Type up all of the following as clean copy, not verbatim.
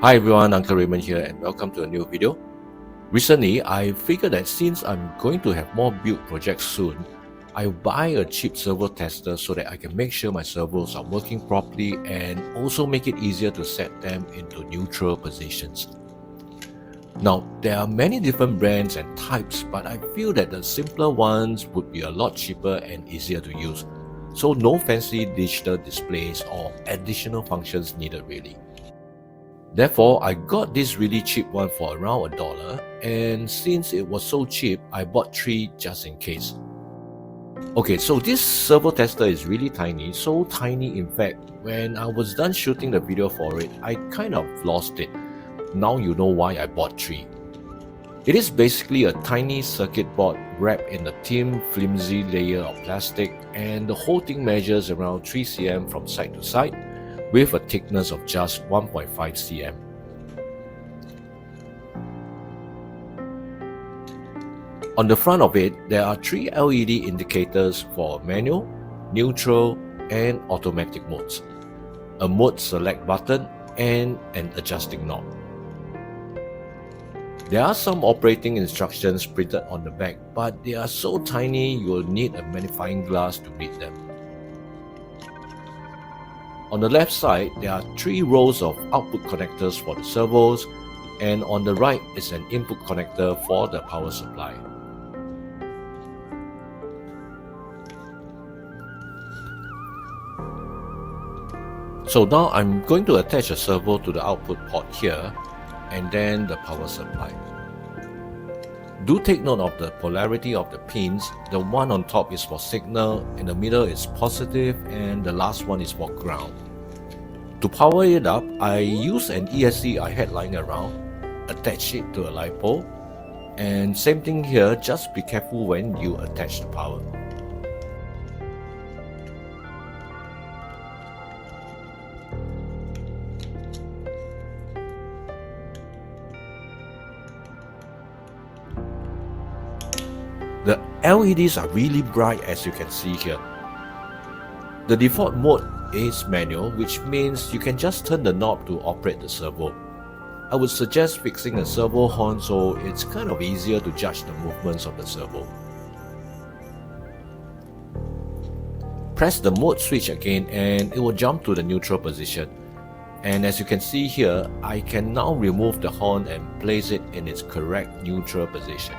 Hi everyone, Uncle Raymond here and welcome to a new video. Recently, I figured that since I'm going to have more build projects soon, I'll buy a cheap servo tester so that I can make sure my servos are working properly and also make it easier to set them into neutral positions. Now, there are many different brands and types, but I feel that the simpler ones would be a lot cheaper and easier to use. So no fancy digital displays or additional functions needed really. Therefore, I got this really cheap one for around $1, and since it was so cheap, I bought 3 just in case. Okay, so this servo tester is really tiny, so tiny in fact, when I was done shooting the video for it, I kind of lost it. Now you know why I bought 3. It is basically a tiny circuit board wrapped in a thin, flimsy layer of plastic, and the whole thing measures around 3 cm from side to side, with a thickness of just 1.5 cm. On the front of it, there are 3 LED indicators for manual, neutral, and automatic modes, a mode select button, and an adjusting knob. There are some operating instructions printed on the back, but they are so tiny you will need a magnifying glass to read them. On the left side, there are 3 rows of output connectors for the servos, and on the right is an input connector for the power supply. So now I'm going to attach a servo to the output port here, and then the power supply. Do take note of the polarity of the pins. The one on top is for signal, in the middle is positive, and the last one is for ground. To power it up, I use an ESC I had lying around, attach it to a LiPo, and same thing here, just be careful when you attach the power. The LEDs are really bright as you can see here. The default mode is manual, which means you can just turn the knob to operate the servo. I would suggest fixing a servo horn so it's kind of easier to judge the movements of the servo. Press the mode switch again and it will jump to the neutral position. And as you can see here, I can now remove the horn and place it in its correct neutral position.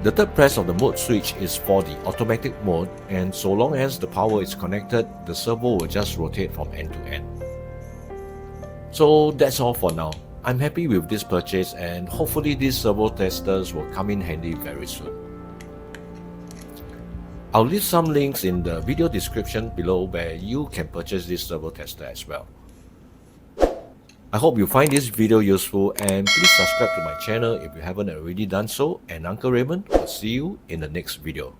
The third press of the mode switch is for the automatic mode, and so long as the power is connected, the servo will just rotate from end to end. So that's all for now. I'm happy with this purchase and hopefully these servo testers will come in handy very soon. I'll leave some links in the video description below where you can purchase this servo tester as well. I hope you find this video useful and please subscribe to my channel if you haven't already done so, and Uncle Raymond will see you in the next video.